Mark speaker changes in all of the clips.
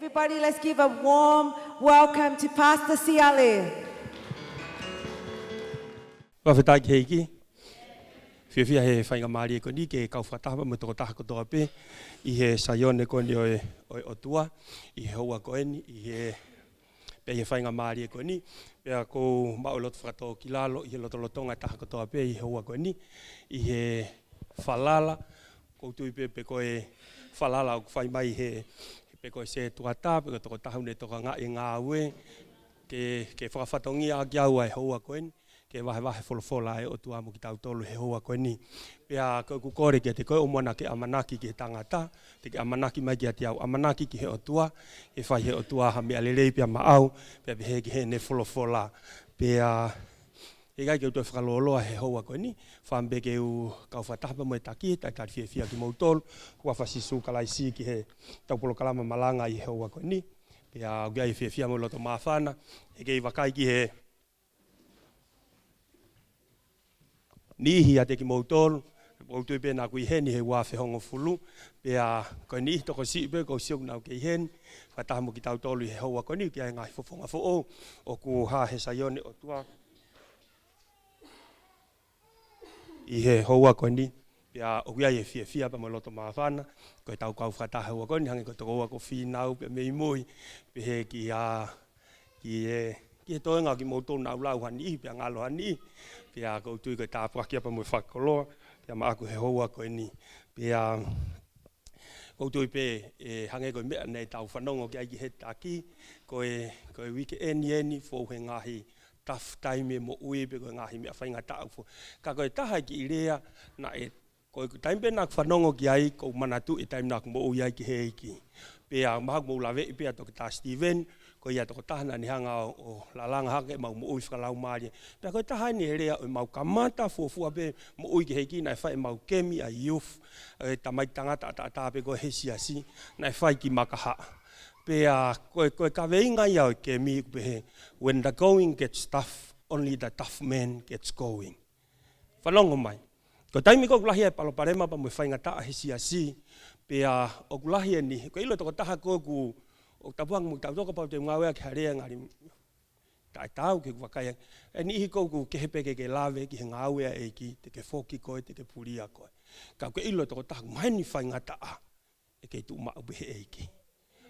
Speaker 1: Everybody, let's give a warm welcome to Pastor Siale.
Speaker 2: Whawhetai ki heiki. Whiawhia he whainga maari ko ni ke kauwhataha mo toko taha kotoa pe. I he Sione ko ni o tua. I he hoa ko eni. I he pe he whainga maari ko ni. Pea ko maoloto whakatoa ki lalo. I he lotolotonga taha kotoa pe. I he hoa ko ni. I he whalala. Ko tui pe ko e whalala o whai mai he pe ko se tuata. Pe ko toko taha une toka ngā e ngā ue. Ke whakawhatongia a kia ua e hoa ko eni. Ke wahe wholofola e o tua mo ki tau tolu he hoa koe ni. Pea koe kukore ke te koe o mwana ke amanaki ki he tangata, te ke amanaki mai ki a te au amanaki ki he o tua, he whai he o tua ha mea lerei pia maau, pea he ki he ne wholofola. Pea he gai ke utoi whakaloloa he hoa koe ni, whambe ke u kau whatahapa mo e taki, tai tari whiawhia ki mautolu, kua whasisu kalai si ki he taupolo kalama Malanga i he hoa koe ni. Pea ugia i whiawhia mo loto mawhana, he kei wakai ki he nihi a te ki mautolu, Potu pe nā kui heni he wā whehongo fulu, pea koe nihi toko sipe, ko siok nau kei heni, whataha mo ki tau tolu he hoa koe ni, kia e ngāhi whawhonga who o ku hā he Sione o tua. I he hoa koe ni, pea o kia e whiawhia pa mo loto mawhana, koe tau kau whataha hoa koe ni, hangi koe toko ko Finau, pe mei mui, pe he ki he toenga ki mautolu nau lau hani, pea ngalo hani, pea koutu koe tāpuaki apa mo whakoloa, pea maaku he hoa koe ni. Pea koutu pe hange koe mea nei tau whanongo ki aiki he taki, koe wike eni fōu he ngahi tough time mo ui pe koe ngahi mea whainga tau fo. Ka koe taha ki i rea, na e koe taime pe nāk whanongo ki ai, kou manatu e taime nāk mo ui ai ki he eiki. Pea mahak mo ulawe i pea toki tā Steven, ko ia toko tahana ni hanga o lalanga hake mau mo ui whakalau maari. Pea koe taha ni herea o mau kamata fuafua pe mo ui ki heiki na e whai mau kemi a youth, tamai tangata atape koe he siasi, na e whai ki makaha. Pea koe Kaveinga ia o kemi pe he, when the going gets tough, only the tough man gets going. Whanongo mai. Ko taimi ko kulahi e paloparema pa mo whainga taa he siasi, pea o kulahi e ni, ko ilo toko taha koe ku o tapuang mo tau toka pau te ngawea ki harea ngari tai tau ke wakai e ni hiko ku ke hepeke ke lave ki he ngawea e ki te ke foki koe te ke puria koe ka ke ilo toko taha mai ni whainga taa e ke tu mau behe e ki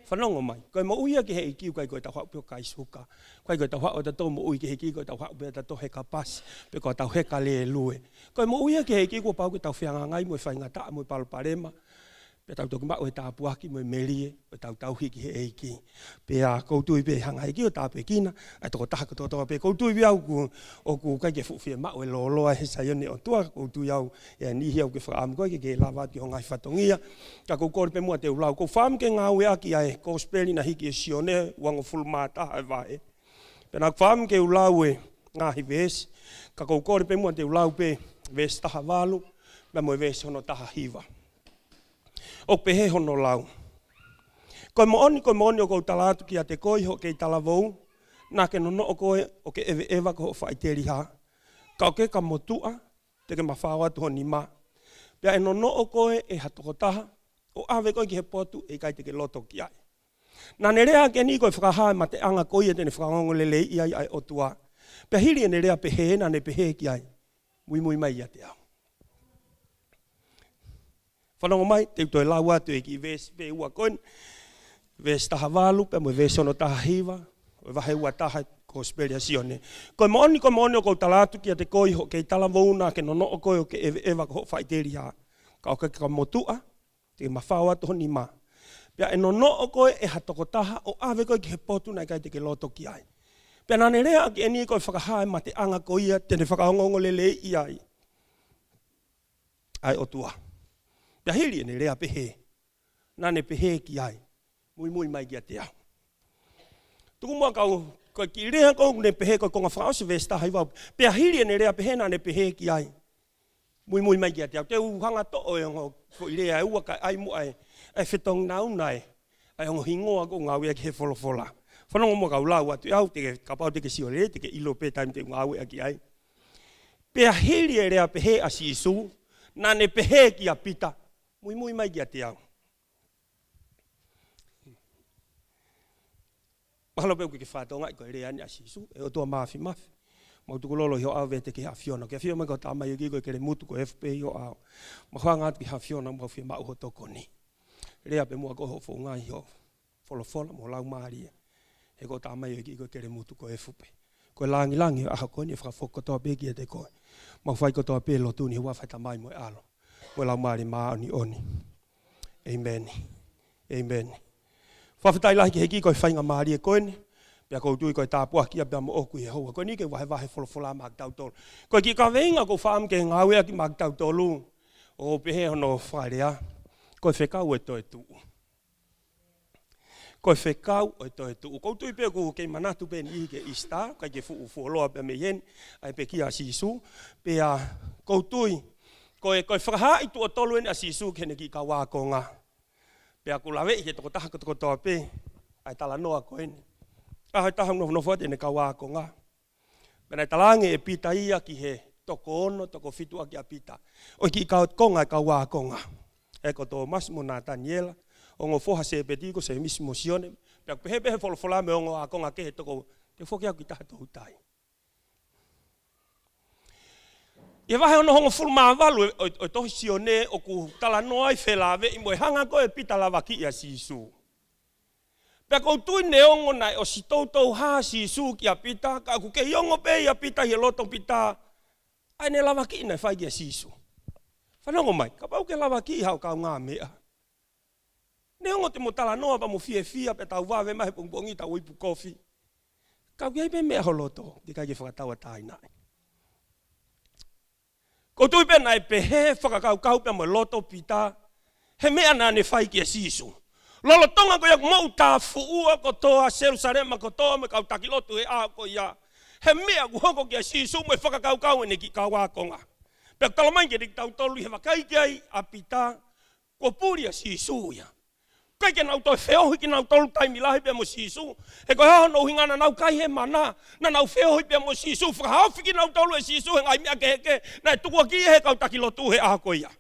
Speaker 2: whanongo mai koe mo uia ki he e ki kai koe tau hau pio kai suka koe tau hau ta tau mo ui ki he ki koe tau hau pio ta tau he ka pasi pe koe tau he ka le lue koe mo uia ki he ki koe pau ke tau whianga ngai mo e whainga taa mo e paloparema pe tau toki mao e tāpuaki mo e merie, pe tau hiki he eiki. Pea koutui pe hanga hiki o tāpe kina, ai toko taha katoa pe koutui bi au o ku kai ke fuwhia mao e loloa he Sione o tua, koutui au e nihi au ke whakaamu koe ke lawa ki ho ngai whatongia. Ka kou kore pe mua te ulau, kou whaam ke ngā ue aki ai kospeli na hiki e Sione, wango fulmata ai vae. Pe nā whaam ke ulau e ngahi vesi, ka kou kore pe mua te ulau pe vesi taha walu, me mo e vesi hono taha hiva. O pehe hono lau. Koe mo oni o kou talatu ki a te koi ho kei talavou, nā ke nono o koe o ke ewa ko ho whaiteri ha. Ka o ke ka motua, te ke mawhawa tuho ni ma. Pea e nono o koe e hatoko taha, o awe koe ki he potu e kai te ke loto ki ai. Nā ne rea ke ni koe whakahae ma te anga koe e tene whakangongo lelei i ai o tua. Pea hiri e ne rea pehe nā ne pehe ki ai. Mui mai ia te au. Whanongo mai, te utoi lau atu e ki vesi pe ua koen, vesi taha walu, pe mo vesi ono taha hiva, o wahe ua taha ko speria Sione. Koe mo oni o kou talatu ki a te koi ho kei talavouna ke nono o koe o ke ewa ko ho whaiteri ha. Ka o ke ka motua, te mawhau atu honi ma. Pea e nono o koe e hatoko taha, o awe koe ki he potu na kai te ke loto ki ai. Pea nane rea ki eni koe whakahae ma te anga koia, tene whakahongongo lele i ai. Ai o tua. Pea hiri ne rea pehe, nane pehe ki ai, mui mai ki a te au. Tuku mua kau, koe ki rea kou ne pehe koe konga whaose vesta hai wau, pea hiri ne rea pehe nane pehe ki ai, mui mai ki a te au. Te uhanga to'o e ongo, ko i rea e ua kai ai mua e whetong nau nai, ai ongo hingoa ko ngāwea ki he wholofola. Whanongo mua kau lau atu au, te kapau te ke Sione, te ke ilo pe taim te ngāwea ki ai. Pea hiri e rea pehe a si isu, nane pehe ki a pita, mui mai ki a te au. Mahalo pe ke whātonga I koe rea ni a sisu, e o tua mafi. Mautuku lolo hio au vete ki hawhiona. Ke whio ko tā mai ki koe kere mutu ko FP hio au. Mahua ngātu ki hawhiona mau whia mau ho toko ni. Rea pe mua koho fo ngai hio. Fola mo lau maaria. He ko tā mai ki koe kere mutu ko FP. Koe langi aha koe ni whakafokotoa pe ki e te koe. Mau whai kotoa pe lo tūni hua whaita mai mo e alo. Mo lau maari maa oni. Amen. Whawhitai lahi ki heki koe whainga maari e koe ni. Pia koutu koe tāpua kia pia mo oku e hoa. Koe ni ke wahe wholofola mak tau tolu. Koe ki Kaveinga ko whaam ke ngāwea ki mak tau tolu. O pehe hono whaerea. Koe Fekau e Toetu'u. Koe Fekau e Toetu'u. Koutu I pia ku kei manatu pe ni ke ista. Kai ke fuoloa pia me yen. Ai pe kia sisu. Pia koutu koe whakaha I tu o tolu eni a sisu kene ki ka wākonga. Pia ku lawe I ke toko taha toko toa pe. Ai tala noa koe ni. Ahai taha no fote ne ka wākonga. Pena talange e pita ia ki he toko ono, toko fitua ki a pita. O ki ka konga ka wākonga. E ko tō masmo nā Daniela. O ngō foha se petiko se mismo Sione. Pea pehe wholofola me o ngō wākonga ke he toko. Te whoki au ki taha tō utai. Ia wahe ono hongo fulma walu o tohi Sione o ku tala noai whelawe I mo e hanga ko e pita lawa ki ia sisu. Pea kou tui neongo nai o si tautou haa sisu ki a pita, ka ku ke iongo pe ia pita hi loto pita, ai ne lawa ki nai whai ki a sisu. Whanongo mai, ka pau ke lawa ki hau kau ngā mea. Neongo te mo tala noa pa mo fia pe tau wawe mahe pongbongi tau ipu kofi. Kau ki ai pe mea ho loto, ki kai ke whakataua tai nai. Ko tui pe nai pe he whakakau pe mo loto pita, he mea nā ne whai ki a sisu. Lolo tonga ko yak mau tā fuua ko toa Jerusalema ko toa me kau takilotu he a ko ia. He mea ku hoko ki a sisu mo e whakakau ene ki ka wākonga. Pea talamai ke dik tau tolu he wakai ki ai a pita ko puri a sisu ia. Kai ke nau toi wheohi ki nau tolu taimi lahi pia mo sisu. He ko hao no hingana nau kai he mana. Na nau wheohi pia mo sisu. Whakahawhi ki nau tolu e sisu he ngai mea ke heke. Na e tukua ki he kau takilotu he a ko ia.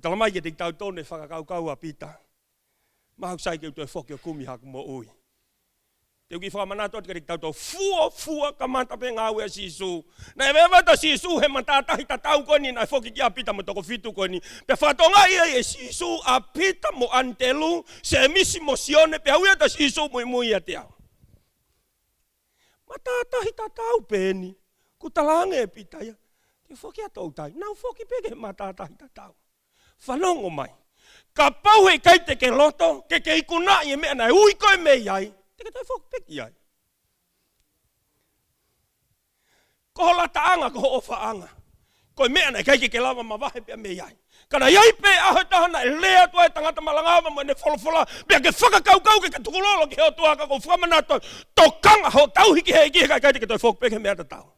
Speaker 2: Talamai ke dik tau tolu ne whakakau a pita. Mahau sai ke utoi whoki o kumi haku mo ui. Te uki whakamanato te karik tauto fua kamata pe ngā ue sisu. Na e wewata sisu he matatahi tatau koni na whoki ki a pita mo toko fitu koni. Pe whatonga ia e sisu a pita mo antelu se misi mo Sione pe hauia ta sisu mui a te au. Matatahi tatau peni. Kutalange e pita ia. Te whoki a tau tai. Nau whoki peke matatahi tatau. Whanongo mai. Ka pau hei kai te ke loto, ke ikuna I e mea nai ui koe me iai, te ke tai whoki peki iai. Koho la taanga, koho ofa anga. Koe mea nai kai ke lawa ma wahe pia me iai. Kana iai pe aho tahana e lea tua e tangata malangava mo ne wholofola, pia ke whakakau ke tukulolo ke heo tuaka ko whamanato, tō kanga ho tau hiki hei ki kai te ke tai whoki peki mea ta tau.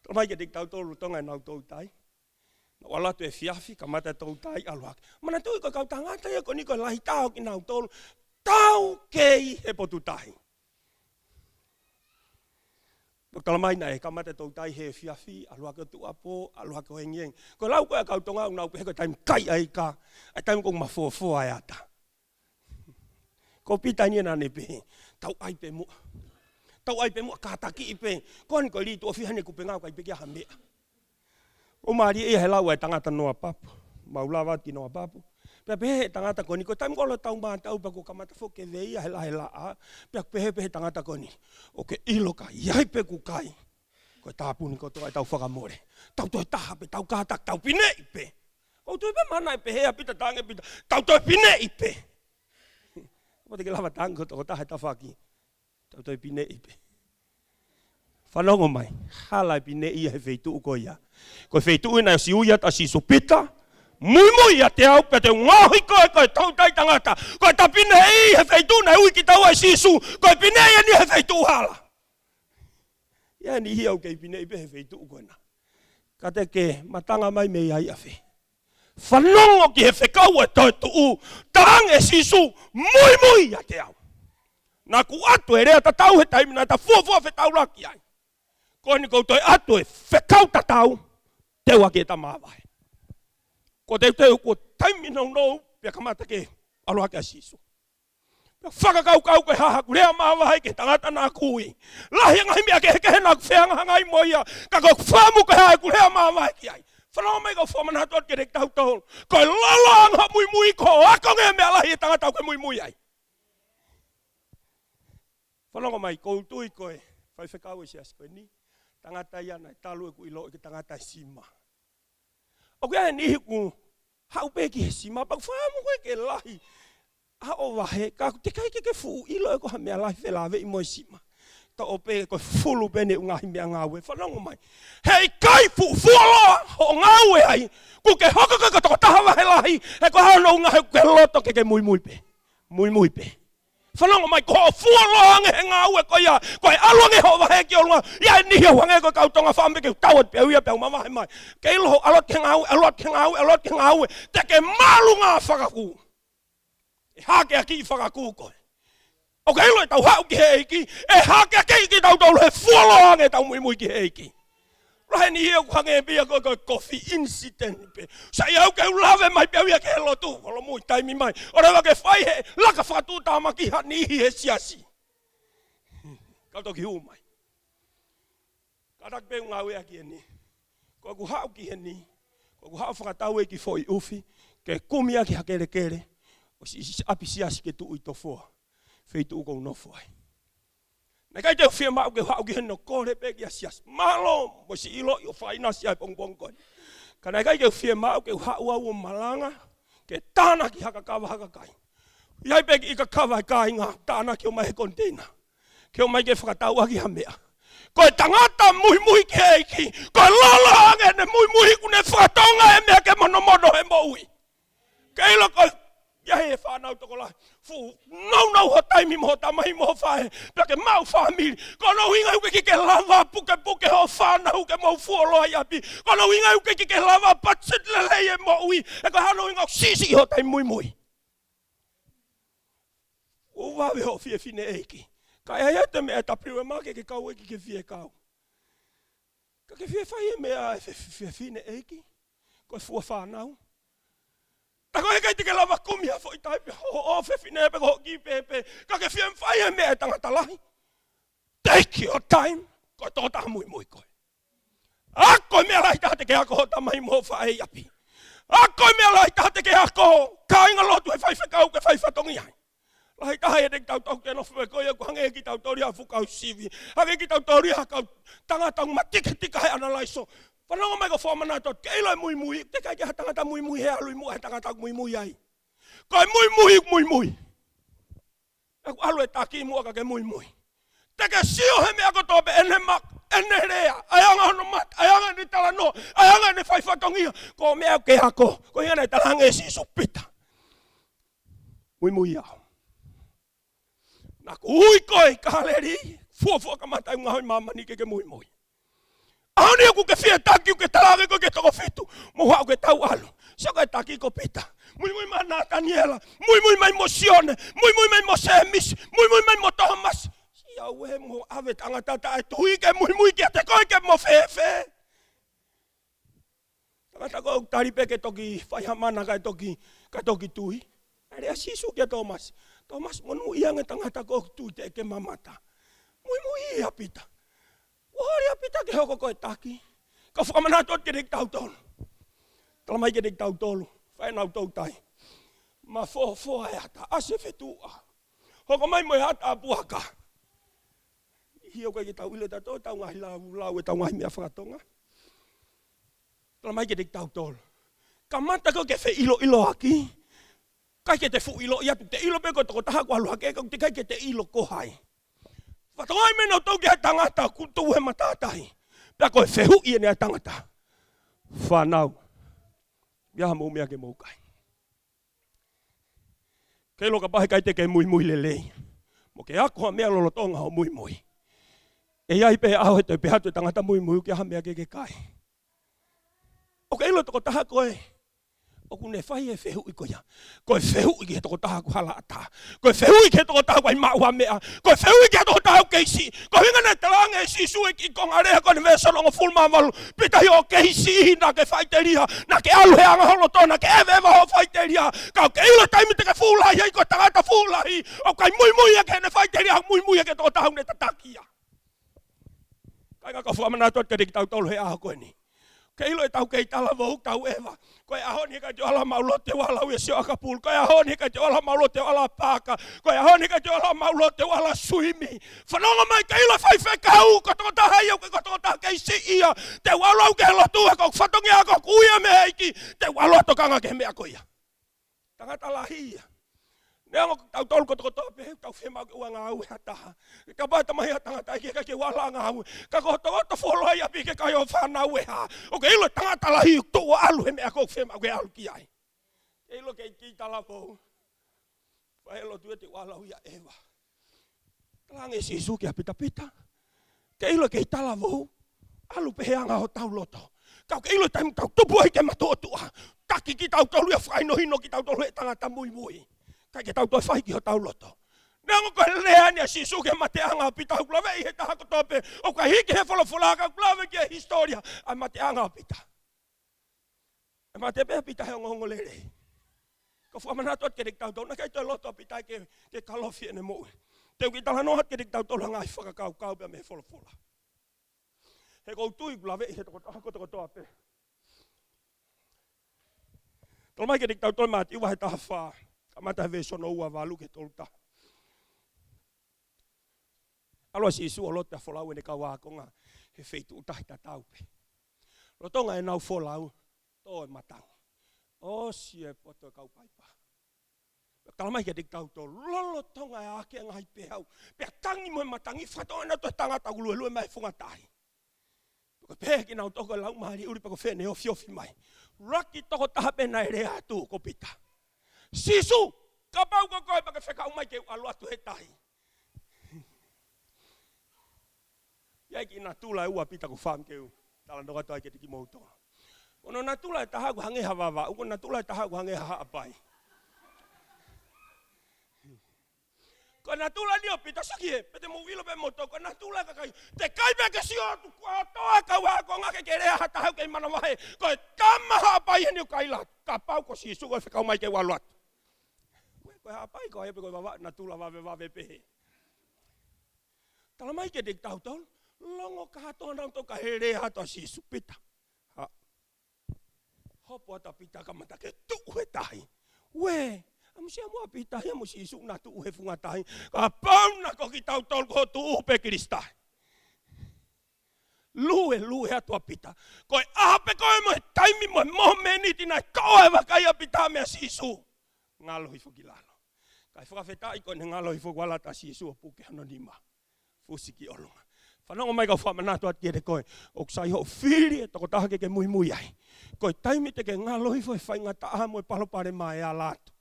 Speaker 2: Tō mai ke dik tau tōru tonga e nau tōu tai. Wala tu e fiafi, ka mata tau tai aluak. Mana tu I kau tangata ia ko ni ko lahi tau ki nau tolu. Tau kei he potu tahi. Kalamai nai, ka mata tau tai he fiafi, aluak o tu apo, aluak o hengieng. Ko lau koe kau tonga unau pe ko taim kai ai ka. Ai taim kong mafofo ai ata. Ko pita ni na ne pe. Tau ai pe mo. Tau ai pe mo ka taki pe. Ko ni ko li tu ofihane ku pe ngau kai pe kia hamea. O maari e he lau e tangata noa papu. Maulawa ti noa papu. Pea pehe tangata koni. Ko taim kolo tau maa tau pa ko kamata foke veia he la a. Pea pehe tangata koni. O ke ilo ka iai pe ku kai. Ko tāpuni ko toa e tau whakamore. Tau toi taha pe tau kātak tau pine I pe. O toi pe mana e pehe a pita tange pita. Tau toi pine I pe. O te ke lawa tango toko taha tawhaki. Tau toi pine I pe. Whanongo mai, hala I pine ia he wheitu'u ko ia. Ko wheitu'u ina si uia ta si supita, mui a te au, pe te ngahi koe tau tai tangata. Koe ta pine I he wheitu'u na ui ki tau ai sisu, koe pine ia ni he wheitu'u hala. Ia ni hiau kei pine I pe he wheitu'u ko ina. Ka te ke matanga mai me ia whe. Whanongo ki he Fekau e Toetu'u, tang e sisu, mui a te au. Nā ku atu e rea tatau he taimina, ta fuafua whe tau laki ai. Ko ni koutou atu e Fekau tatau, te wake ta mawae. Ko te ko taimina no, pia kamata ke aloha ke a sisu. Whakakau ke haha kurea mawahai ke tangata nā kui. Lahi ngai mea ke heke hena whianga ngai moia. Ka ko whamu ke haha kurea mawahai ki ai. Whanau mai ko whamana tot ke rek tau tau. Ko lalanga mui mui ko ako nge mea lahi e tangata ke mui mui ai. Whanau mai ko tui koe. Whai Fekau e sias koe ni. Tangata iana e talu e ku ilo e ke tangata sima. O kia ni hiku hau peki he sima. Pag whamu koe ke lahi. Ha o wahe, ka te kai ke fu ilo e ko ha mea lahi whelawe i moi sima. Ta o pe ko fulu pene u ngahi mea ngawe. Whanongo mai. Hei kai fu fualoa ho ngawe ai. Ku ke hoko ka toko taha wahe lahi. He ko hano u ngahi ke loto ke mui mui pe. Mui mui pe. Whanongo mai ko fualoa nge he ngawe ko ia. Ko e alua nge ho wahe ki o lunga. Ia e nihi wange ko kautonga whambe ke tawat pe uia pe umawahe mai. Ke ilo ho alot ke ngawe, alot ke ngawe, alot ke ngawe. Te ke malu ngā whakaku. Hake a ki whakaku koe. O ka ilo e tau hau ki heiki, e hake a ki tau tau he fualoa nge tau mui mui ki heiki. Rahe ni heo kuhange e bia koe coffee incident pe. Sa i au ke ulawe mai pe uia ke helo tu, holo mui taimi mai. O rewa ke whai he laka whakatu tāma ki ha nihi he siasi. Kauto ki hu mai. Katak pe unga wea ki e ni. Koe ku hau ki he ni. Koe ku hau whakatau e ki fo i ufi. Ke kumia ki hakere kere. O si api siasi ke tuu i tofoa. Fei tuu kou nofo ai. Nai kai te whia mau ke hau ki heno kore pe ki a siasi. Malo, mo si ilo i o whaina si ai pongpong koe. Ka nai kai te whia mau ke hau au o Malanga. Ke tāna ki haka kawa haka kai. Iai pe ki ika kawa i kāinga. Tāna ki o mai he container. Ki o mai ke whakatau aki hamea. Koe tangata mui mui ke eiki. Koe lala angene mui mui kune whakatonga e mea ke mono mono he moui. Ke ilo koe ia he whanau toko lai. Fu nau ho taimi mo tamahi mo whae. Pake mau whamiri. Kono inga uke ki ke lava puke puke ho whanau ke mau fuoloa i api. Kono inga uke ki ke lava patsit lelei e mo ui. E ko hano inga sisi ho taimi mui mui. Uwawe ho fie fine eiki. Ka e te mea tapriu e make ke kau eki ke fie kau. Ka ke fie whai e mea e fie fine eiki. Ko e fua whanau. Tako e kai tike lava kumia fo i taipi ho fefine pe ho ki pepe. Ka ke fiem whai e mea tangata lahi. Take your time. Ko e tōta mui mui koe. Ako e mea lahi taha te ke hako ho tamai mo whae api. Ako e mea lahi taha te ke hako ka inga lotu e whai Fekau ke whai whatongi ai. Lahi taha e dek tau tau ke nofu e koe e kuhange e ki tau tori a Fekau sivi. Hake ki tau tori a kau tangata ma tika tika he analaiso. Whanonga mai ko whamana tot, ke ilo e mui mui, te kai ke ha tangata mui mui he alui mua he tangata mui mui ai. Ko e mui mui. E ku alu e taki mua ka ke mui mui. Te ke sio he mea ko tope ene mak, ene rea, ayanga hono mat, ayanga ni tala no, ayanga ni whai whatongia, ko mea ke hako, ko hiana e talange si supita. Mui au. Na ku hui koe kaleri, fua ka matai unga hoi mamani ke mui. Aoni aku ke fia taki ke talage ko ke toko fitu. Mo hau ke tau alu. So ke taki ko pita. Mui mana Daniela. Mui mai mo Sione. Mui mai mo Semis. Mui mai mo Thomas. Sia we mo ave tangata ta tui ke mui ke te ko ke mo fefe. Tangata ko tari pe ke toki fai hamana ka toki tui. Are asisu ke Thomas. Thomas monu iang tangata ko tui te ke mamata. Mui apita. Wahari apita ke hoko koe taki. Ka whakamanatot ke dek tau tolu. Talamai ke dek tau tolu. Whaenau tau tai. Ma fo e ata. Ase whetua. Hoko mai mo e ata apuaka. Hio koe ke tau ile tato. Tau ngahi lau e tau ngahi mea whakatonga. Talamai ke dek tau tolu. Ka mata ko ke whe ilo aki. Kai ke te fu ilo iatu. Te ilo pe ko toko taha ko alu hake. Te kai ke te ilo kohai. Whatongai mena tau ki a tangata kutu he matatahi. Pea koe whehu i ene a tangata. Whanau. Ia mou mea ke mou kai. Kei loka pahe kai te ke mui lelei. Mo ke akoha mea lolo tonga ho mui. E iai pe aho he te pehatu e tangata mui ki aha mea ke kai. O kei lo toko taha koe. O kune whai e whehu i koia. Koe whehu i ke toko taha ku hala ata. Koe whehu i ke toko taha ku ai maua mea. Koe whehu i ke toko taha ku keisi. Koe hinga nei talange e si sue ki konga reha kone me solongo fulmamalu. Pita hi o keisi na ke whaiteria. Na ke alu he anga holo tona ke ewe ho whaiteria. Kau ke ilo taimi te ke fula iai ko tangata fu tulahi. O kai mui ke ne whaiteri hau mui ke tō tahau ne tatakia. Kai ngā ka whamana tot ke rik tau tolu he aho koe ni. Ke ilo e tau kei tala vau tau ewa. Koe ahoni ka te ala maulo te wala ue sio akapul. Koe ahoni ka te ala maulo te wala pāka. Koe ahoni ka te ala maulo te wala suimi. Whanonga mai ke ilo whai Fekau. Ko tō taha iau ko tō taha kei si ia. Te walo ke lotu e kok whatongi a kok uia me heiki. Te walo to kanga ke mea koia. Tangata lahia. Nea ngok tau tolu ko tō pehe, tau whemau ke ua ngā ue hataha. Ka bata mai tangata ike ka ke wala ngā ue. Ka koto wholoi api ke kai o whanau e ha. O ke ilo tangata lahi tō o alu he mea kok whemau ke alu ki ai. Ke ilo ke ki tala pou. Whaelo tue te wala uia ewa. Talange si isu ke pita. Ke ilo ke tala vau. Alu peheanga ho tau loto. Kau ke ilo taimu tau tupu ai ke matotua. Taki ki tau tolu e whaino hino ki tau tolu e tangata mui. Kai ke tau toi whai ki ho tau loto. Nengo koe lea ni a sisu ke mate anga pita. Huklave i he taha kotope. O ka hiki he wholawholaka. Huklave ki he historia. Ai mate anga pita. E mate pēha pita he ongo lere. Ka whamana tot ke rik tau tolu. Na kai toi loto pita ke kalofi ene mou. Teu ki tala nohat ke rik tau tolu ngai whakakau pēha me he wholawhola. He kou tui kulave i he toko toa pē. Tolo mai ke rik tau tolu maati uwa he taha whaa. Mata he sono ua walu ke tolta. Aloa si isu o lote a wholau ene kau ākonga he wheitu utahi ta taupe. Rotonga e nau wholau, tō e matang. O sie poto e kau paipa. Kalamai ke dik tau tō lolo tonga e ake ngai pehau. Pea tangi mo e matangi whatonga na to e tangata ulue mai whungatahi. Pea ki nau toko e lau mahari uri pako whene o fiofi mai. Raki toko taha pena e rea atu ko pita. Sisu, ka pau ko koe pa ke Fekau mai ke alu atu he tahi. Iai ki nā tūla e ua pita ko wham keu. Tala noka toi ke tiki moutoa. Ono nā tūla e taha ku hangeha wawa. Uko nā tūla e taha ku hangeha haapai. Ko nā tūla ni o pita sakie. Pete muvilo pe moto. Ko nā tūla ka kai. Te kai me ke sio tu kua toa ka wako ngake ke rea hatahu ke mana wahe. Ko e tama haapai heni o kaila. Ka pau ko sisu ko Fekau mai ke walu atu. Koe hapai ko hepe koe wawa na tula wawe pehe. Tala mai ke dik tau tau, longo kahato nang to ka here hato sisu pita. Hopo ata pita ka mata ke tu'u he tahi. We, amusia mua pita he amu sisu na tu'u he funga tahi. Ka pau na ko ki tau tau ko tu'u pe kristahi. Lue atua pita. Koe ahape koe mo he taimi mo he moho meniti nai koe wakaia pita mea sisu. Ngalo hi fukilalo. Kai whakawhetai koe ne ngalo i wala ta sisu o puke anonima. Fusiki olunga. Whanongo mai ka whamanatu at kere koe. O ksai ho whiri e toko taha ke mui ai. Koe taimi te ke ngalo i whainga taha mo e palopare mai a latu.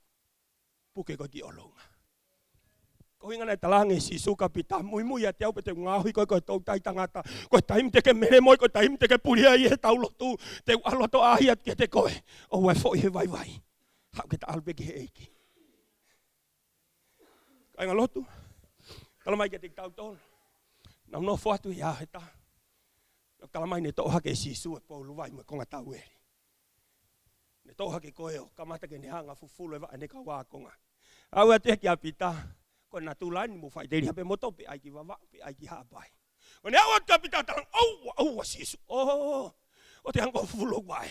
Speaker 2: Puke koe ki olunga. Ko inga nei talange sisu ka pita mui a te au pete ngahui koe tau tai tangata. Koe taimi te ke mere moi, koe taimi te ke puria i he tau lotu. Te aloto ahi at ke te koe. O wai fo i he vai. Hau ke ta albe ki he eiki. Kai ngā lotu, tala mai ke te tau tōna. Nau no whatu i aheta. Tala mai ne tōha ke sisu e pōlu vai mo konga tau eri. Ne tōha ke koe o kamata ke ne hanga fufulu e wa ane ka wākonga. Au ate ki a pita, ko nā tūlani mo whai teri hape moto pe aiki wawa, pe aiki hāpai. Ko ne au ate a pita talang, au sisu. O te hanga fufulu vai.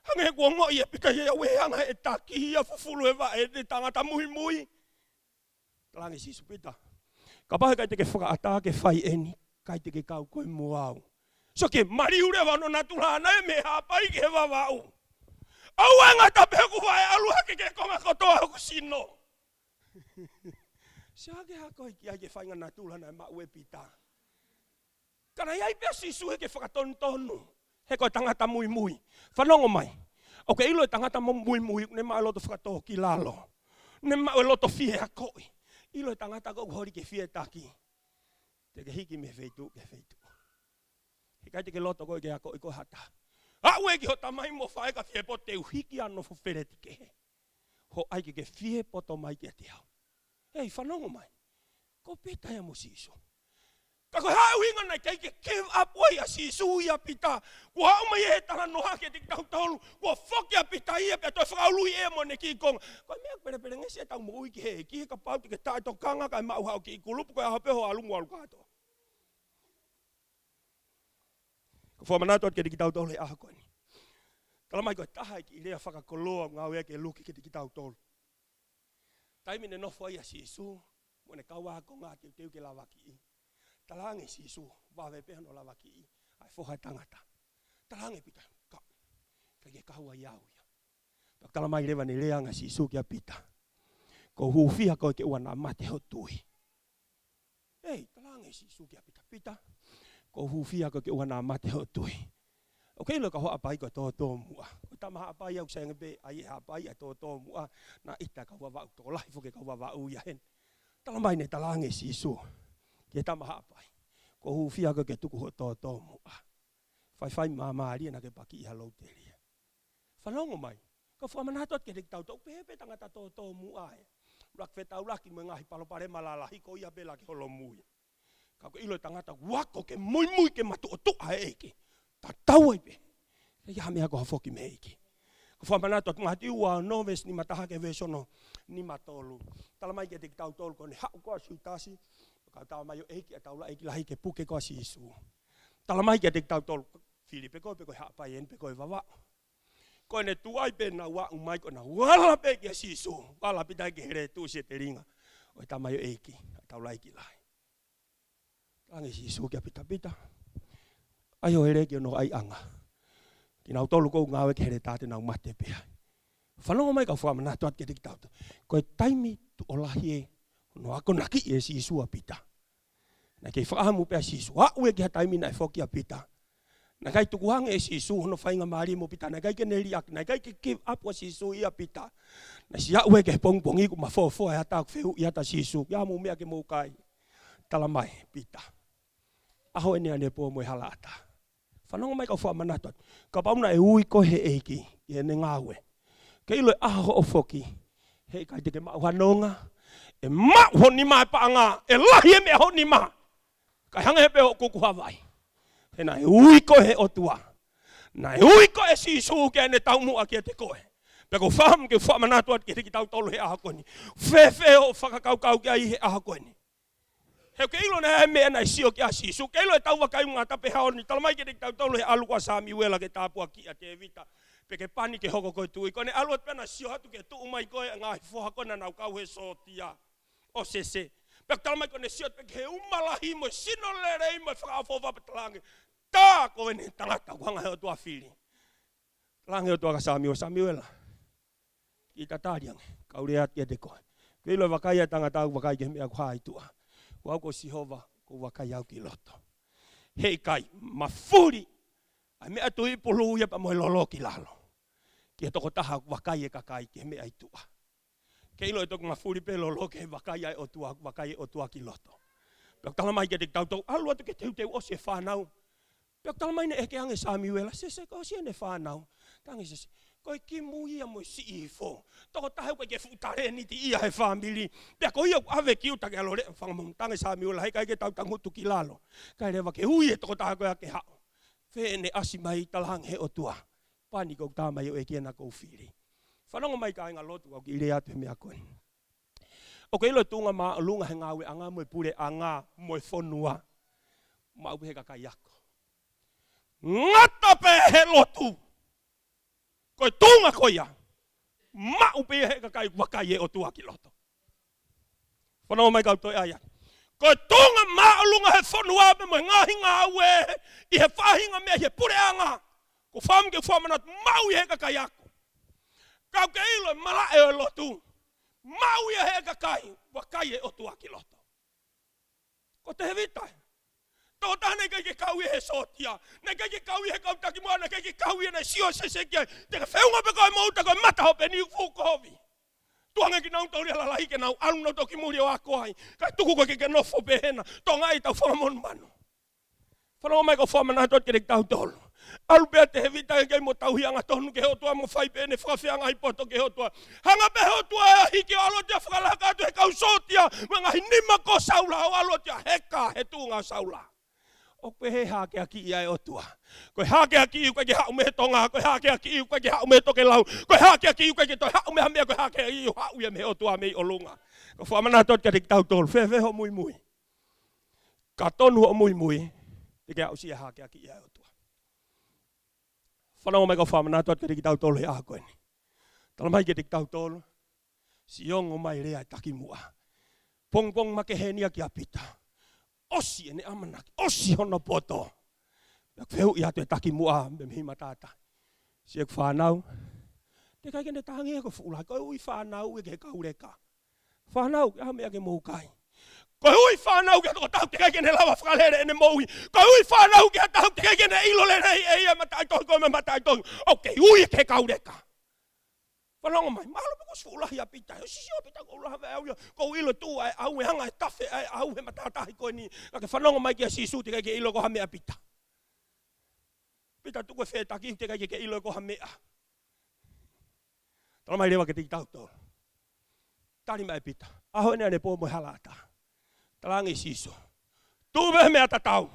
Speaker 2: Hanga e kua ngoi e pita ia we hanga e taki ia fufulu e wa e te tangata mui. Talangi sisu pita. Ka pahe kai te ke whakaata ke whai eni, kai te ke kau koe muau. So ke mari ure wano na tulana e me hapai ke wawau. Au anga ta peku wai alu hake ke konga kotoa hoku sino. Siage hako i ki ai ke whainga na tulana e mau e pita. Kana iai pia sisu he ke whakatonu. He koe tangata mui. Whanongo mai. O ke ilo e tangata mui, ne mai loto whakatoho ki lalo. Ne mai loto fie hakoi. Ilo e tangata kou hori ke fie taki. Te ke hiki me feitu. He kai te ke loto koe ke hakoi ko hata. Aue ki ho tamai mo whae ka fie po te uhiki ano fu fereti ke he. Ho aike ke fie poto mai ke te au. Hei, whanongo mai. Ko pita ya mo siso. Kako hauhinga na kei ke give up wai a si suia pita. Kua uma ye tanga no hake te tau tolu. Kua fokia pita ia pe to whakaului e mo ne ki konga. Kua mea pere ngesi e tau mo ui ki he. Ki he ka pauti ke tai to kanga kai mau hau ki i kulupu koe hapeho alungu alu katoa. Ko whamanato ke te ki tau tolu he aha koe ni. Kalamai koe taha ki i rea whakakoloa ngā wea ke luki ke te ki tau tolu. Taimine nofo ia si isu. Mo ne kaua ko ngā te teu ke lawaki i. Talange si isu. Wawe pehano lawaki i. Ai fohai tangata. Talange pita. Kage kahua iau ia. Kalamai rewa ne leanga si isu kia pita. Ko hufia koe ke uana mate ho tui. Ei, talange si isu kia pita. Pita. Ko hufia koe ke uana mate ho tui. Okay, lo ka ho apai ko to mua. Ko tama apai au sayang be ai apai to mua na ita ka wa to lai fo ke ka wa u ya hen. Talamai ne talange si isu. Ke tama apai. Ko hufia koe ke tuku ho to mua. Fai mama ali na ke paki halo teli. Falongo mai. Ko fa manatot ke dik tau to pepe tangata to mua. Rak fetau laki mengahi palo pare malala hi ko ia bela ke holo mui. Ka ko ilo tangata wako ke mui ke matu o tu aeke. Tau ai pe. Ia mea ko hafoki meiki. Ko whamanato at ngati ua noves ni mataha ke vesono ni matolu. Talamai ke te tau tolu ko ne hau koa siutasi. Ka tau mai o eiki a taula eiki lahi ke puke koa si isu. Talamai ke te tau tolu. Filipe koe pe koe hapai en pe koe wawa. Koe ne tuai pe na wa umai ko na wala pe ke si isu. Wala pitai ke here tu si te ringa. O tamai o eiki a taula eiki lahi. Tangi si isu kia pita. Ayo here ki no ai anga. Ki nau tolu kou ngawe ke here tate nau mate pea. Whanonga mai ka whamana tuat ke te kitautu. Koe taimi tu olahi e. No ako naki e si isua pita. Na kei whaamu pea si isua. Ue ki ha taimi na e whokia pita. Na kai tukuhange e si isu hono whainga maari mo pita. Na kai ke neri ak. Na kai ke give up wa si isu ia pita. Na si ue ke pongpongi ku ma fo e hata kweu i hata si isu. Ia mu mea ke mou kai. Talamai pita. Aho ene ane po mo e halata. Whanonga mai ka whamana tot. Ka pauna e ui ko he eiki. I ene ngawe. Ke ilo e aho o foki. Hei kai te ke mau hanonga. E mau honi mai paanga. E lahi e mea honi mai. Kai hanga he peo kuku Hawaii. He na e ui ko he otua. Na e ui ko e si isu ke ene tau mua kia te koe. Peko wham ke whamana tot ke te ki tau tolu he aha koeni. Whewhe o whakakaukau kia i he aha koeni. He keilo na mea na sio kia sisu. Keilo e tau wakai mga tape haoni. Talamai ke te tau tolu he alua Sami wela ke tāpua kia te vita. Peke pani ke hoko koe tui. Kone aluat pena sio hatu ke tu umai koe ngā hifoha kona nau kau he sotia. O sese. Peke talamai kone sio peke he umalahi mo sino lerei mo whakafofa patalange. Tā koe ne tangata kuanga he o tua whiri. Talange o tua ka Sami wela. I tatariange. Kaurea kia te koe. Keilo wakai e tangata wakai ke mea kuhai tua. Wau ko Sihova ko wakai au ki loto. Hei kai, mafuri. Ai mea tui pulu ia pa moe lolo ki lalo. Kia toko taha wakai e kakai ki mea itua. Keilo e toko mafuri pe lolo ke wakai e o tua ki loto. Pek talamai ke te tautau, alua tu ke teu o se whanau. Pek talamai ne eke ange Sami wela, sese ko siene whanau. Tangi sese. Koe ki muia mo si ifo. Toko tahe koe ke futare ni ti ia he family. Pea ko ia ave ki uta ke alore. Whangamontange Sami wela, hei kai ke tautangutu ki lalo. Kai rewa ke hui e toko tahe koe ake hao. Whene asi mai talang he o tua. Pani kou tāmai o e kiena kou whiri. Whanonga mai ka inga lotu au ki ire atu he mea koe. O ke ilo tunga maa lunga he ngawe anga moe pure anga moe whonua. Mau he kakai ako. Ngata pe he lotu. Koe tunga koia, mau pe he kakai wakai e o tua ki loto. Whanau mai kau toi aia. Koe tunga maulunga he whanua me mo ngahi ngā ue, i he whahinga mea he pure anga. Ko wham ke whamanat mau i he kakai ako. Kau ke ilo mala e o lotu, mau i he kakai wakai e o tua ki loto. Ko te he vitai. Tota ne kai ke kau he sotia. Ne kai ke kau he kau taki moa, ne kai ke kau he na sio sesekia. Te ka wheunga pe koe mauta koe mataho pe ni fukovi. Tuanga ki nau tauri ala lahi ke nau alu nau toki muri o ako ai. Kai tuku koe ke nofo pe hena. Tonga i tau whamon manu. Whanau mai ko whamana tot ke te tau tolu. Alu pea te hevita e kei mo tauhianga tonu ke hotua mo whai pene whawhianga i poto ke hotua. Hanga pe hotua e hiki o alotia whakalaka atu he kausotia. Mga hinima ko saula o alotia heka he tūnga saula. O koe he hākea ki ia e otua. Koe hākea ki iu koe ke hau me tonga. Koe hākea ki iu koe ke hau me toke lau. Koe hākea ki iu koe ke toi hau me hamea. Koe hākea iu hau ia me otua me i olunga. Ko whamana tot ka rik tau tolu. Whewhe ho mui mui. Ka tonu ho mui mui. Te ke au sia hākea ki ia e otua. Whanau mai ka whamana tot ka rik tau tolu he aha koe ni. Tala mai ke rik tau tolu. Siongo mai rea e taki mua. Pong pong make henia ki apita. Osi ene amanaki, osi hono poto. Mek wheu i atu e taki mua me mihi matata. Siek whanau. Te kai kene tahangi e ko whulai. Koe ui whanau e ke kaureka. Whanau ke hame ake moukai. Koe ui whanau ke toko tau te kai kene lawa whakalere ene moui. Koe ui whanau ke tau te kai kene ilo lene ei e matai tohi koe me matai tohi. Ok, ui ke kaureka. Whanonga mai, mahalo peko sfulahi a pita. O sisio pita ko ulaha ve au. Ko ilo tu ai au e hanga e tafe ai au he matatahi koe ni. Ake whanonga mai kia sisu te kai ke ilo ko hamea pita. Pita tuko whetaki te kai ke ilo ko hamea. Tala mai rewa ke tiki tau tōru. Tari mai pita. Aho ene ane pō mo halata. Tala angi siso. Tuwe mea tatau.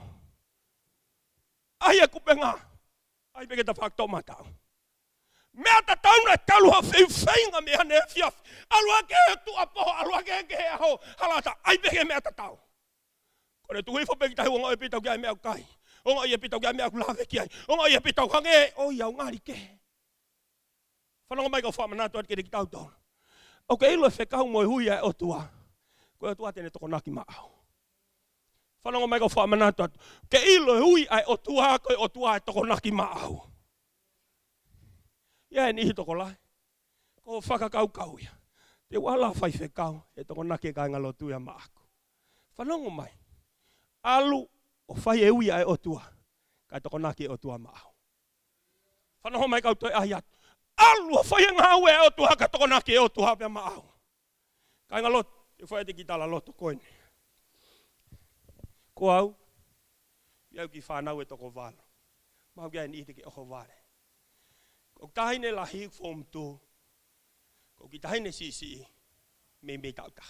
Speaker 2: Ai e kupenga. Ai peke ta whakto matau. Mea ta tauna talu ha whewhenga mea ne fiaf. Alua ke tu apoho, alua ke aho. Halata, ai peke mea ta tau. Kone tu hifo peki tahi onga e pitau kia mea kai. Onga e pitau kia mea kulawe kiai. Onga e pitau hange, o iau ngari ke. Whanonga mai ka whamanato at kere ki tau tau. O ke ilo e Fekau mo e hui e otua. Koe otua tene toko naki maau. Whanonga mai ka whamanato at ke ilo e hui e otua, koe otua e toko naki maau. Ia e nihi toko lai. Ko whakakau kau ia. Te wala whai Fekau. E toko nake kai ngalotu ia maako. Whanongo mai. Alu o whai e ui ai otua. Kai toko nake otua maako. Whanongo mai kau toi ahiat. Alu o whai ngau e otua. Kai toko nake otua pia maako. Kai ngalotu. E whai te ki tala loto koine. Ko au. Iau ki whanau e toko wala. Mau kia e nihi te ki oho wale. Ko tahine lahi form 2. Ko ki tahine sisi me tauta.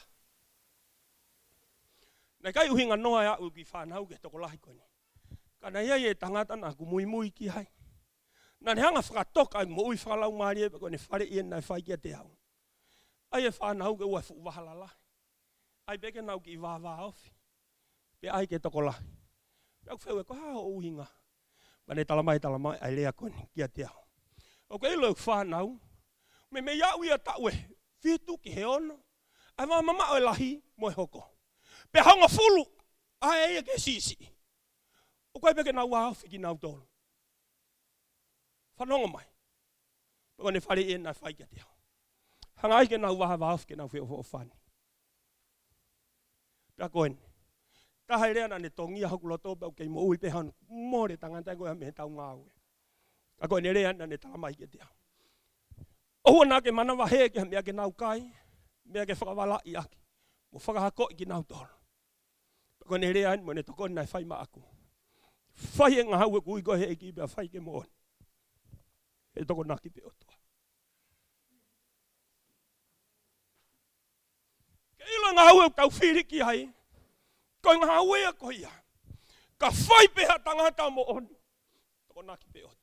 Speaker 2: Nai kai uhinga noa ya u ki whanau ke toko lahi koini. Kana ia e tangata na ku mui mui ki hai. Na ne hanga whakatoka ai mo ui whalau maari e ko ne whare ien nai whai kia te hau. Ai e whanau ke ua fu wahala lahi. Ai beke nau ki wawa ofi. Pe ai ke toko lahi. Pe au wheu e ko hao uhinga. Mane talamai ai lea koini kia te hau. O ke ilo whanau, me iau ia taue, whitu ki he ono, ai mama o lahi mo e hoko. Pe haunga fulu, ai e ke sisi. O koe peke nau wahau whiki nau tolu. Whanonga mai. Peko ne whare e nai whai kia te hau. Hanga ai ke nau wahau ke nau whio o whani. Pea koen, tahai rea na ne tongia hoku loto peo kei mo ui pe hanu, more tanganta koe me tau ngāue. Ako e nere ana ne talamai ke te au. Oua nā ke manawa he ke mea ke nau kai, mea ke whakawala i aki. Mo whakahako i ki nau tolu. Ako e nere ana mo ne toko nai whai ma aku. Whai e ngā hau e kui koe he e ki bea whai ke mo on. E toko naki pe otua. Ke ilo ngā hau e tau whiri ki hai. Koe ngā hau e a koe ia. Ka whai peha tangata mo on. Toko naki pe otua.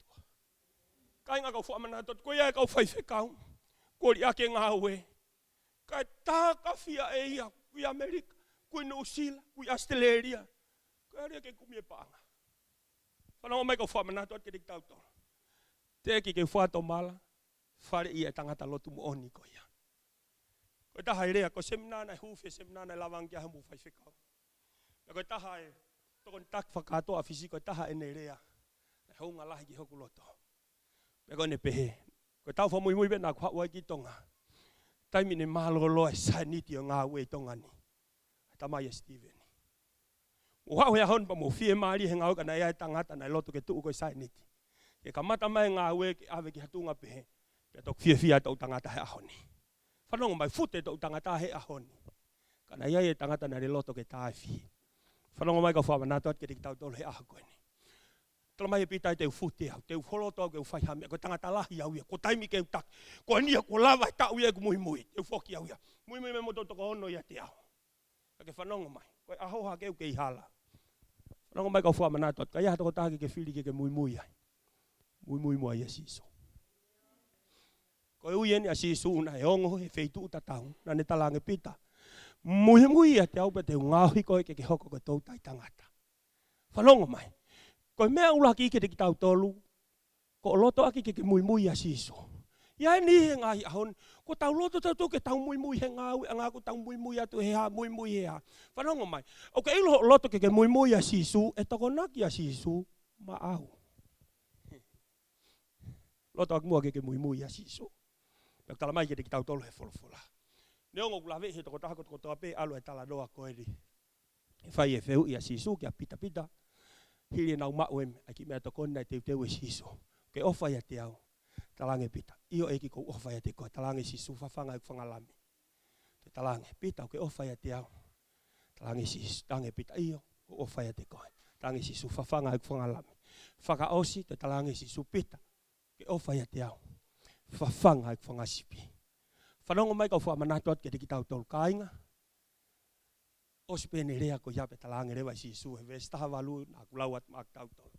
Speaker 2: Kai ngā kau whamana tot, koe ia kau whai Fekau, kori ake ngā ue. Kai tā kawhia e ia, kui Amerika, kui New Zealand, kui Australia. Koe aria ke kumie pānga. Whanau mai kau whamana tot ke rik tautau. Te ki ke whato mala, whare ia tangata lotu mo oni ko ia. Koe taha e rea, ko semina nai huwhe, semina nai lawangi a hamu whai Fekau. Koe taha e, tokon tak whakatoa fisi, koe taha e nei rea. Nai hounga lahi ki hoku loto. Peko ne pehe. Ko tau wha mui mui bena kwa wai ki tonga. Taimi ne malolo e saniti o ngā ue tonga ni. Tamai e Steven. Ua hea hon pa mo fie maari he ngau ka nai ai tangata nai loto ke tuu koe saniti. Ke kamata mai ngā ue ke awe ki hatunga pehe. Pea tok fie fia tau tangata he ahoni. Whanonga mai fute tau tangata he ahoni. Ka nai ai tangata nai loto ke tae fie. Whanonga mai ka whawa nātuat ke rik tau tolo he aha koe ni. Tala mai pita te futi au, te holoto ke fai hame, ko tangata lahi au ia, ko taimi ke tak, ko nia ko lava ta u ia ko mui, te foki au ia. Mui me moto to ko ono ia te au. Ke whanonga mai, ko ahoha ke i hala. Whanonga mai ka fua manatot, ka ia to ko taki ke whiri ke mui ai. Mui mua ia siso. Ko ui eni a siso una e ongo, e feitu tatau, na ne talange pita. Mui ia te au pe te ungahi ko ke hoko ko tau tai tangata. Whanonga mai. Ko mea ula ki ke te ki tau tolu, ko loto aki ke mui a siso. Ia ni he ngai ahon, ko tau loto tau ke tau mui he ngau, anga ko tau mui atu he ha, mui he ha. Whanonga mai. O ke ilo loto ke mui a siso, e toko naki a siso, ma au. Loto ak mua ke mui a siso. Pek tala mai ke te ki tau tolu he folofola. Ne ongo kula vehe toko tahako toko toa pe alu e tala doa ko eri. E fai e feu ia siso, kia pita. Hili nau mauem, aki mea to konna te teu e siso. Ke ofa ia te au, talange pita. Iyo eki ko ofa ia te koe, talange siso, fafanga e whangalami. Te talange pita, ke ofa ia te au. Talange siso, talange pita, iyo, ko ofa ia te koe. Talange siso, fafanga e whangalami. Whaka osi, te talange siso pita. Ke ofa ia te au. Fafanga e whangasipi. Whanongo mai kau whamanatot ke te ki tau tolu kāinga. Ospene rea ko yape talange rewa sisu he vestaha walu na kulauat mak tau tolu.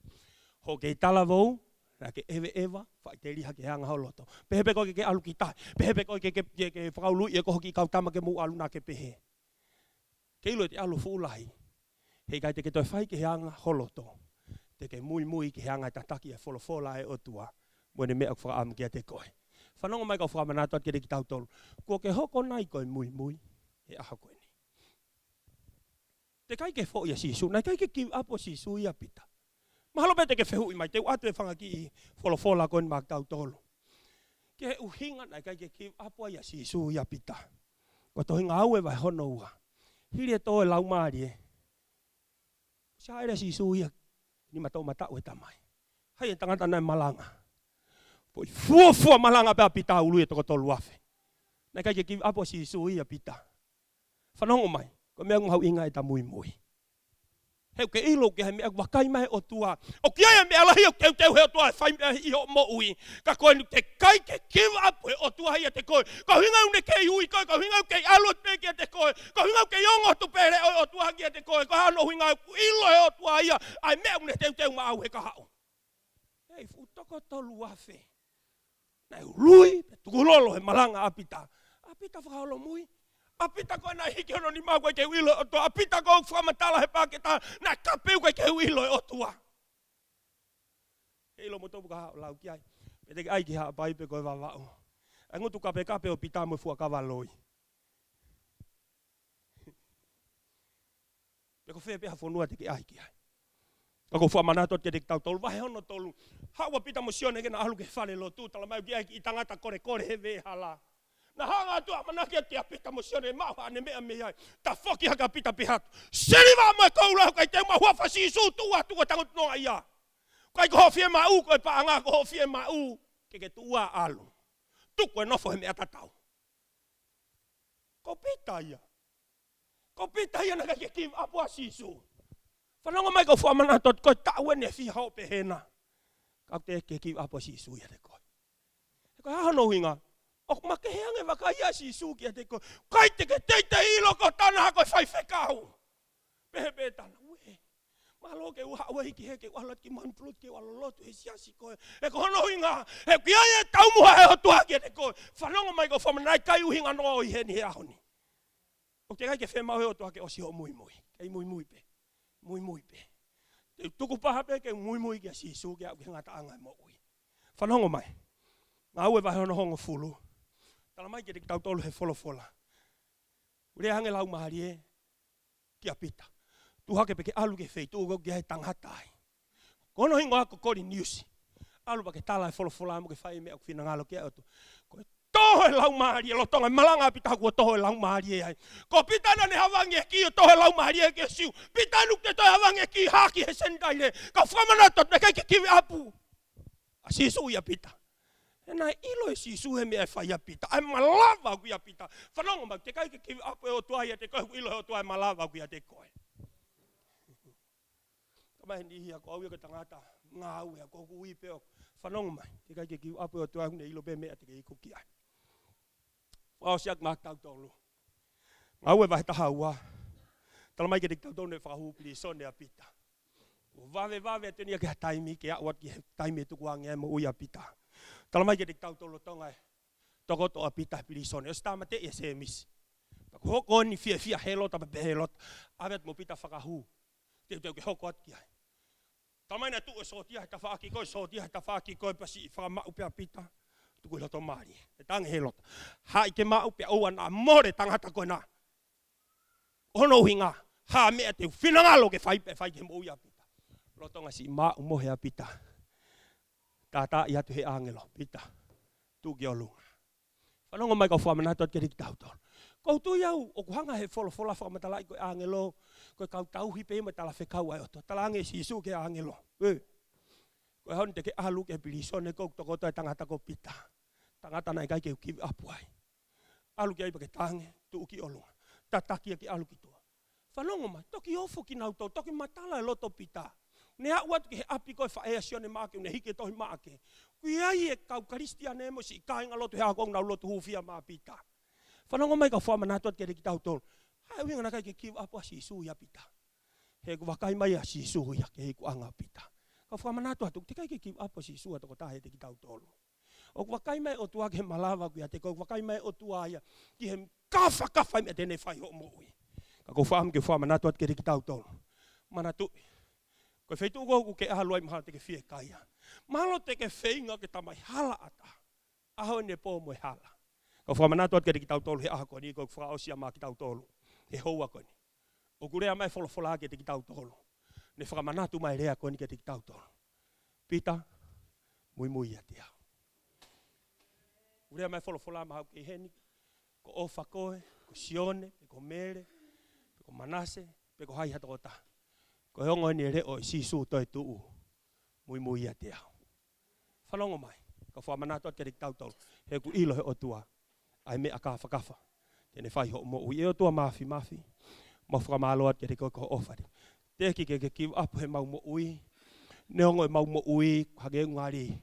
Speaker 2: Ho ke tala vou na ke eva fa te riha ke hanga holoto. Pehepe ko ke alu kita, pehepe ko ke whakaulu ia ko hoki kau tama ke mu alu na ke pehe. Ke ilo te alu fuulahi. Hei kai te ke toi whai ke hanga holoto. Te ke mui ke hanga tataki e folofola e otua. Mwene mea ku whakaamu kia te koe. Whanonga mai kau whakamanatot ke te ki tau tolu. Ko ke hoko nai koe mui he aha koe. Te kai ke fo ia sisu, na kai ke give up o sisu ia pita. Mahalo pe te ke fehu i mai, te atu e whangaki i folofola koen mak tau tolu. Ke uhinga na kai ke give up o ia sisu ia pita. Ko tohi ngā ue vai hono ua. Hiri e toe lau maari e. Sa ere sisu ia, ni matau matau e tamai. Hai e tangata nai Malanga. Poi fua Malanga pea pita ulu e toko tolu afe. Na kai ke give up o sisu ia pita. Whanongo mai. Ko mea ngau inga e ta mui. Heu ke ilo ke he mea wakai mai o tua. O kia e mea lahi o teu he o tua e whai mea hi o mo ui. Ka koe nu te kai ke give up he o tua hia te koe. Ka hinga une kei ui koe, ka hinga kei alot pe kia te koe. Ka hinga kei ongo tu pere o tua kia te koe. Ka hano hinga ilo he o tua hia. Ai mea une teu ma au he ka hao. Hei futoko tolu afe. Nai ului, tukulolo he Malanga apita. Apita whakaholo mui. Apita ko na hiki ono ni mau koe ke wilo o tua. Apita ko whamatala he pāketa. Na kapeu koe ke wilo o tua. He ilo mo topu ka hao lau ki ai. Pete ke aiki haa paipe koe wawao. Ai ngutu kape o pita mo fua kawaloi. Peko whea peha whanua te ke aiki ai. Ako whamanatot ke te tau tolu. Wahe ono tolu. Hawa pita mo Sione kena alu ke whale lo tu. Tala mai ki aiki i tangata kore he vehala. Na hanga tua manakia te apita mo Sione maha ane mea mea. Ta foki haka pita pihatu. Siriwa mo e kaula kai te ma huafa sisu tua tangut noa ia. Kai ko hofie ma u koe paanga ko hofie ma u. Ke tua alu. Tuku e nofo he mea tatau. Ko pita ia. Ko pita ia na kai ke apua sisu. Whanonga mai ko whamanatot koe tau ene fi hao pehena. Kau te ke apua sisu ia te koe. Te koe hano hinga. O makeheange wakaia si suki a te koe. Kai te ke teite ilo ko tana hako whai Fekau. Pehe tana. Ue. Malo ke uha ua hiki heke walat ki manpulut ke walolotu he siasi koe. E ko hono hinga. He kia e tau muha he hotua ki a te koe. Whanonga mai ko whamanai kai uhinga no i heni he ahoni. O te kai ke whemau he hotua ke osi ho mui. Kei mui pe. Mui pe. Te tuku paha pe ke mui ki a si suki a uhinga taanga e mo ui. Whanonga mai. Ngā ue wahe hono hongo fulu. Tala mai ke te tau tolu he folofola. Ure hange lau mahari e, kia pita. Tu hake peke alu ke feitu ugo ki he tanghatai. Kono hingo ako kori niusi. Alu pake tala he folofola amo ke whai mea ku whina ngalo kia otu. Koe toho e lau mahari e lotonga Malanga pita haku o toho e lau mahari e hai. Ko pita na ne hawangi e ki o toho e lau mahari e ke siu. Pita nuk te toi hawangi e ki haki he sendai le. Ka whamanatot me kai ke kiwi apu. A sisu ia pita. Ena ilo e sisu he mea e whai apita. Ai malava kui apita. Whanonga mau te kai ke kiwi apu e o tuai te koe ilo e o tuai malava kui a te koe. Kamahe ni hia ko au ia ke tangata ngau ya ko kui pe whanonga mai. Te kai ke kiu apu o tua hune ilo pe mea te ke i kuki ai. Wao siak mak tau tolu. Ngau e vai taha ua. Tala mai ke te tau tolu ne whakahu pili Sione a pita. Vave te nia ke taimi ke awat ke taimi tu kuange mo uia pita. Tala mai ke te tau tolu tonga e. Toko to a pita pili Sione. Os tama te e se misi. Hoko ni fia helot apa behelot. Avet mo pita whakahu. Te ke hoko at ki ai. Tamaina tu sotia ta faaki ko sotia ta faaki ko pasi fa ma upea pita tu ko to mari e tang helot ha ke ma upea o na more tangata ko na ono hinga ha me te finangalo ke fai ke mo ya pita lo tonga si ma mo ya pita tata ia tu he angelo pita tu ge olu fanongo mai ko fa mana tot ke dik tau ko tu iau o hanga he fola fa matala ko angelo ko kau tauhi pe matala Fekau ai to talange sisu ke angelo ko hon te ke alu ke pili Sione ko to ko tangata ko pita tangata nai kai ke ki apuai alu ke ai ke tange tu ki olu tataki ke alu ki to fanongo mai to ki ofo ki nau to ki matala loto pita ne awat ke api ko fa e Sione ma ke ne hike to ma ke ku ai e kau kristiane mo si kai ngalo to ha ko na loto hufia ma pita fanongo mai ka fa manatot ke ki tau tol ai winga na kai ke ki apa si su ya pita he ku wakai mai ya si su ya ke ku anga pita ka fa manatot tu kai ke ki apa si su to ta he te ki tau tol o ku wakai mai o tua ke malava ku ya te ko wakai mai o tua ya ki he kafa me te ne fai ho mo ui ka ko fa ke fa manatot ke ki tau tol manatu ko feitu go ke aluai ma te ke fie kai malo te ke feinga ke tamai hala ata aho ne po mo hala ko fa mana tot ke ki tau tolu he a ko ni ko fa osia ma ki tau tolu he hoa ko ni o kurea mai fola ke ki tau tolu ne fa mana tu mai rea ko ni ke ki tau tolu pita muy ya tia kurea mai fola ma ke heni ko ofa ko Sione ko mere ko manase pe ko hai hatota ko hongo ni re o sisu Toetu'u muy ya tia falongo mai ko fa mana tot ke ki tau tolu he ku ilo he o tua ai me akafa tene fai ho mo ui e to mafi mo fra malo at ke ko ofari te ki give up he mau mo ui ne ngo mau mo ui hage ngari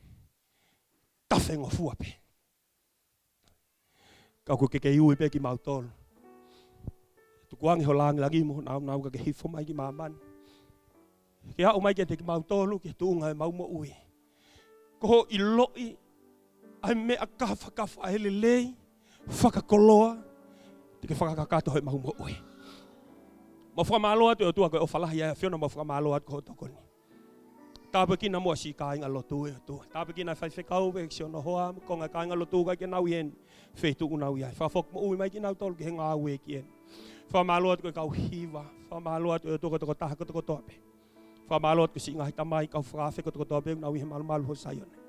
Speaker 2: tafengo fuape ka ku ke ui pe ki mau tol tu kuang ho lang lagi mo na ke hifo mai ki maman ke ha o mai ke te ki mau tolu ke tu ngai mau mo ui ko iloi ai me akafa hele whakakoloa te ke whakakato hoi mahu mo ui. Ma whakamaloa te o tua koe o whalahi ai whiona ma whakamaloa ko tokoni. Tāpe kina mua si kāinga lotu e o tua. Tāpe kina whai Fekau e Sione hoa ko ngā kāinga lotu kai ke nau ien wheitu unau iai. Whawhok mo ui mai ki nau tolu ke he ngā ue ki en. Whamaloa te koe kau hiwa. Whamaloa te o tua ko taha ko tope. Whamaloa te ko si ngahi tamai kau whawhe ko tope unau i he malu ho Sione.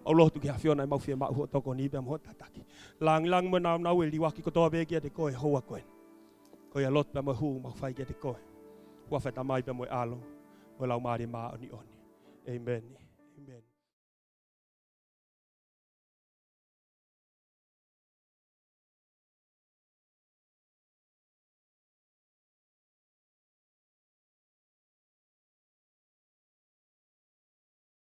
Speaker 2: O lo tu ki hafiona mau fia mau toko ni be mo tataki lang mo na we liwaki ko to be ki te ko hoa ko ko ya lot be mo hu mau fai ki te ko wa fa tamai be mo alo o lau mari ma oni amen